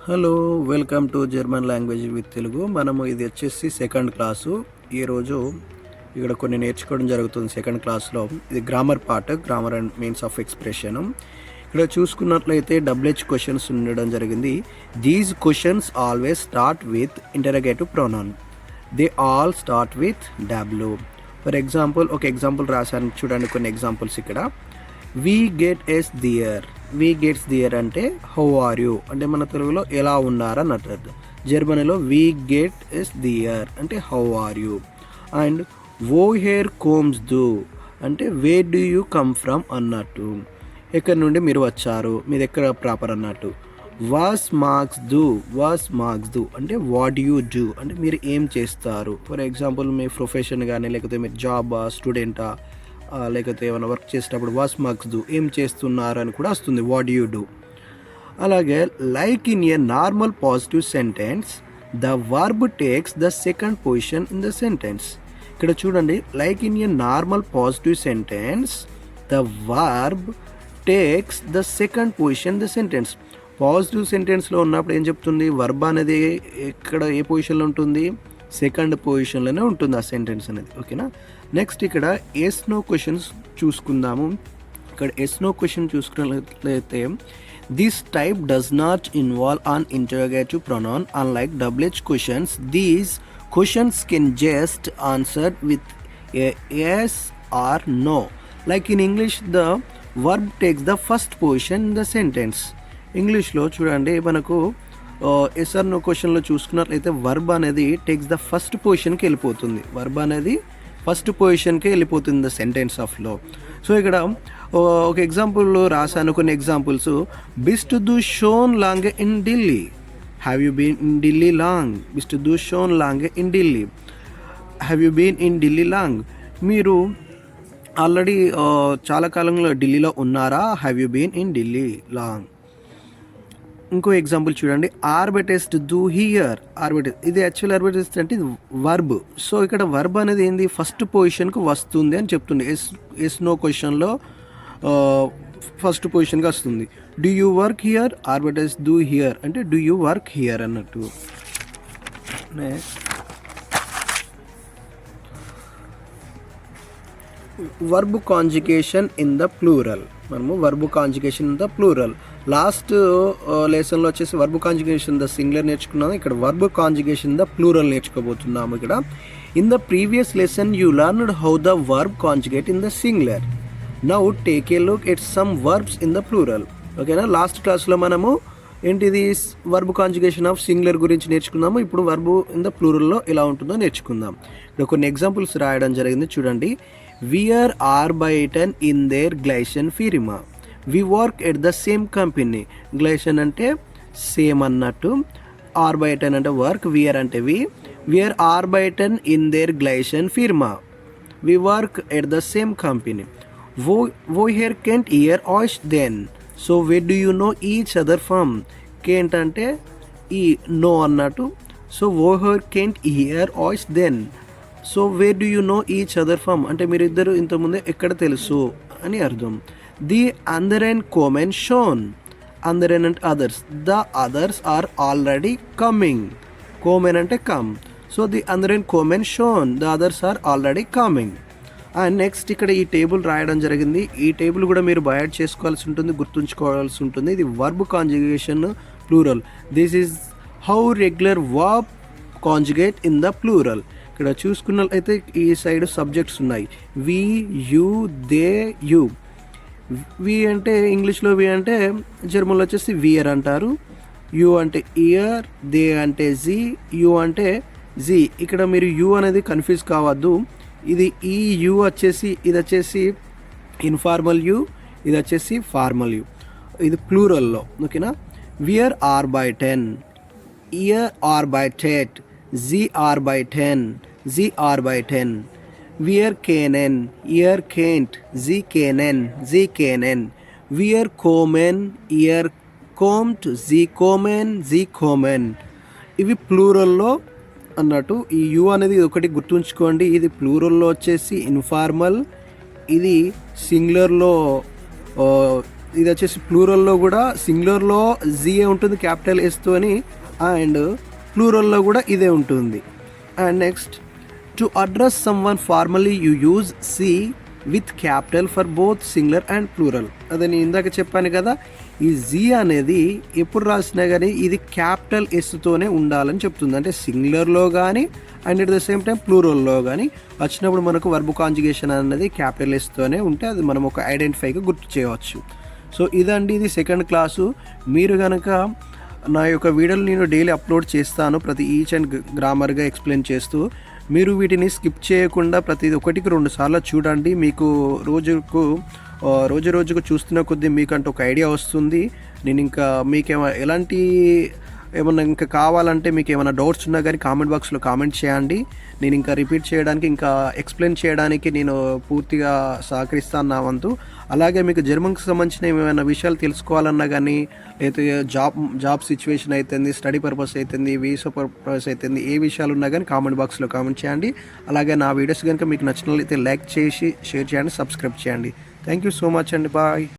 Hello, welcome to German language with Telugu. మనము ఇది వచ్చేసి సెకండ్ క్లాసు. ఈరోజు ఇక్కడ కొన్ని నేర్చుకోవడం జరుగుతుంది సెకండ్ క్లాస్లో. ఇది grammar part, grammar and means of expression. ఇక్కడ చూసుకున్నట్లయితే డబ్ల్యూహెచ్ క్వశ్చన్స్ ఉండడం జరిగింది. These questions always start with interrogative pronoun. They all start with W. For example ఒక ఎగ్జాంపుల్ రాశాను చూడండి, కొన్ని ఎగ్జాంపుల్స్ ఇక్కడ. వీ గెట్ ఎస్ దియర్. వీ గెట్స్ దియర్ అంటే హౌ ఆర్ యూ అంటే మన తెలుగులో ఎలా ఉన్నారు అన్నట్టు. జర్మనీలో వీ గెట్ ఎస్ దియర్ అంటే హౌ ఆర్ యూ. అండ్ వో హేర్ కోమ్స్ డు అంటే wear do you come from అన్నట్టు, ఎక్కడి నుండి మీరు వచ్చారు, మీది ఎక్కడ ప్రాపర్ అన్నట్టు. వాస్ మార్క్స్ డు అంటే వాట్ యూ డూ అంటే మీరు ఏం చేస్తారు. ఫర్ ఎగ్జాంపుల్ మీ ప్రొఫెషన్ కానీ, లేకపోతే మీరు జాబా, స్టూడెంటా, లేకపోతే ఏమైనా వర్క్ చేసేటప్పుడు వాస్ మార్క్స్ డు ఏం చేస్తున్నారు అని కూడా వస్తుంది, వాట్ యూ డూ. అలాగే like in a normal positive sentence the verb takes the second position in the sentence. ఇక్కడ చూడండి, like in a normal positive sentence the verb takes the second position the sentence. Positive సెంటెన్స్లో ఉన్నప్పుడు ఏం చెప్తుంది, verb అనేది ఇక్కడ ఏ పొజిషన్లో ఉంటుంది, సెకండ్ పొజిషన్లోనే ఉంటుంది ఆ సెంటెన్స్ అనేది. ఓకేనా. నెక్స్ట్ ఇక్కడ ఎస్ నో క్వశ్చన్స్ చూసుకుందాము. ఇక్కడ ఎస్ నో క్వశ్చన్ చూసుకున్నట్లయితే this type does not involve an interrogative pronoun unlike WH questions. These questions can just answered with yes or no. Like in English the verb takes the first position in the sentence. ఇంగ్లీష్లో చూడండి మనకు yes or no క్వశ్చన్లో చూసుకున్నట్లయితే verb అనేది takes the first పొజిషన్కి వెళ్ళిపోతుంది. Verb అనేది first పొజిషన్కి వెళ్ళిపోతుంది ద సెంటెన్స్ ఆఫ్లో. సో ఇక్కడ ఒక ఎగ్జాంపుల్ రాశాను, కొన్ని ఎగ్జాంపుల్స్. బిస్ట్ డు షోన్ లాంగ్ ఇన్ Delhi. Have you been in Delhi long. బిస్ట్ డు షోన్ లాంగ్ ఇన్ Delhi. Have you been in Delhi long. మీరు ఆల్రెడీ చాలా కాలంలో ఢిల్లీలో ఉన్నారా. Have you been in Delhi long. ఇంకో ఎగ్జాంపుల్ చూడండి, ఆర్బిటెస్ట్ డూ హియర్. ఇది యాక్చువల్ ఆర్బిటెస్ట్ అంటే ఇది వర్బ్. సో ఇక్కడ వర్బ్ అనేది ఏంది, ఫస్ట్ పొజిషన్కి వస్తుంది అని చెప్తుంది. ఎస్ నో క్వశ్చన్లో ఫస్ట్ పొజిషన్కి వస్తుంది. Do you work here. ఆర్బిటెస్ట్ డూ హియర్ అంటే డూ యూ వర్క్ హియర్ అన్నట్టు. Verb conjugation in the plural. మనము verb conjugation in the plural last లెసన్లో వచ్చేసి వర్బ్ కాంజుగేషన్ ద సింగులర్ నేర్చుకున్నాము. ఇక్కడ వర్బ్ కాంజుగేషన్ ద ప్లూరల్ నేర్చుకోబోతున్నాము. ఇక్కడ in the previous lesson you learned how the verb conjugate in the singular. Now take a look at some verbs in the plural. ఓకేనా. Last క్లాస్లో మనము ఏంటిది verb conjugation of singular గురించి నేర్చుకున్నాము. ఇప్పుడు verb in the ప్లూరల్లో ఎలా ఉంటుందో నేర్చుకుందాం. ఇక్కడ కొన్ని ఎగ్జాంపుల్స్ రాయడం జరిగింది చూడండి. వీఆర్ ఆర్బైటన్ ఇన్ దేర్ గ్లైషన్ ఫిరిమా. We work at the same company. గ్లైషన్ అంటే సేమ్ అన్నట్టు, ఆర్బైటన్ అంటే వర్క్, విఆర్ అంటే వీఆర్ ఆర్బైటన్ ఇన్ దేర్ గ్లైషన్ ఫిర్మా. We work at the same company. వో హియర్ కెంట్ ఇయర్ ఆయిష్ దెన్. So where do you know each other from. కెంట్ అంటే ఈ నో అన్నట్టు. సో వో హియర్ కెంట్ ఇయర్ ఆయిష్ దెన్. So where do you know each other from అంటే మీరిద్దరు ఇంతకుముందే ఎక్కడ తెలుసు అని అర్థం. ది అందరెన్ కోమెన్ షోన్. అందరెన్ అంటే others. The others are already coming. కోమెన్ అంటే కమ్. సో ది అందరెన్ కోమెన్ షోన్. The others are already coming. And next ఇక్కడ ఈ టేబుల్ రాయడం జరిగింది. ఈ టేబుల్ కూడా మీరు బయాడ్ చేసుకోవాల్సి ఉంటుంది, గుర్తుంచుకోవాల్సి ఉంటుంది. ఇది verb conjugation plural. This is how regular verb conjugate in the plural. ఇక్కడ చూసుకున్నట్లయితే ఈ సైడ్ సబ్జెక్ట్స్ ఉన్నాయి. We, you, they, you. We అంటే ఇంగ్లీష్లో వి అంటే జర్మన్లో వచ్చేసి వియర్ అంటారు. యూ అంటే ఇయర్, దే అంటే జీ, యూ అంటే జీ. ఇక్కడ మీరు యూ అనేది కన్ఫ్యూజ్ కావద్దు. ఇది ఈ యూ వచ్చేసి ఇది వచ్చేసి ఇన్ఫార్మల్ యూ, ఇది వచ్చేసి ఫార్మల్ యూ. ఇది ప్లూరల్లో. ఓకేనా. వియర్ ఆర్ బై 10, ఇయర్ ఆర్ బై 10, జీ ఆర్ బై 10, జీ ఆర్ బై 10. Wir kennen, ihr kennt, sie kennen, sie kennen. Wir kommen, ihr kommt, sie kommen, sie kommen. ఇవి ప్లూరల్లో అన్నట్టు. ఈ యు అనేది ఒకటి గుర్తుంచుకోండి. ఇది ప్లూరల్లో వచ్చేసి ఇన్ఫార్మల్, ఇది సింగులర్లో ఇది వచ్చేసి ప్లూరల్లో కూడా సింగులర్లో జిఏ ఉంటుంది క్యాపిటల్ ఎస్తోని, అండ్ ప్లూరల్లో కూడా ఇదే ఉంటుంది. And next, to address someone formally you use సి with capital for both singular and plural. అదే నేను ఇందాక చెప్పాను కదా, ఈ జీ అనేది ఎప్పుడు రాసినా కానీ ఇది క్యాపిటల్ ఎస్తోనే ఉండాలని చెప్తుంది. అంటే సింగులర్లో కానీ and at the same time ప్లూరల్లో కానీ వచ్చినప్పుడు మనకు వర్బ్ కాంజుగేషన్ అనేది క్యాపిటల్ ఎస్తోనే ఉంటే అది మనం ఒక ఐడెంటిఫైగా గుర్తు చేయవచ్చు. సో ఇదండి, ఇది సెకండ్ క్లాసు. మీరు కనుక నా యొక్క వీడియోలు నేను డైలీ అప్లోడ్ చేస్తాను, ప్రతి ఈచ్ అండ్ గ్రామర్గా ఎక్స్ప్లెయిన్ చేస్తూ. మీరు వీటిని స్కిప్ చేయకుండా ప్రతి ఒక్కటికి 2 సార్లు చూడండి. మీకు రోజుకు చూస్తున్న కొద్దీ మీకంటూ ఒక ఐడియా వస్తుంది. నేను ఇంకా ఎలాంటి ఏమన్నా ఇంకా కావాలంటే మీకు ఏమైనా డౌట్స్ ఉన్నా కానీ కామెంట్ బాక్స్లో కామెంట్ చేయండి. నేను ఇంకా రిపీట్ చేయడానికి, ఇంకా ఎక్స్ప్లెయిన్ చేయడానికి నేను పూర్తిగా సహకరిస్తాను నా వంతు. అలాగే మీకు జర్మన్కి సంబంధించిన ఏమైనా విషయాలు తెలుసుకోవాలన్నా కానీ, లేకపోతే జాబ్ సిచ్యువేషన్ అవుతుంది, స్టడీ పర్పస్ అవుతుంది, వీసా పర్పస్ అవుతుంది, ఏ విషయాలు ఉన్నా కానీ కామెంట్ బాక్స్లో కామెంట్ చేయండి. అలాగే నా వీడియోస్ కనుక మీకు నచ్చినట్లయితే లైక్ చేసి షేర్ చేయండి, సబ్స్క్రైబ్ చేయండి. థ్యాంక్ యూ సో మచ్ అండి. బాయ్.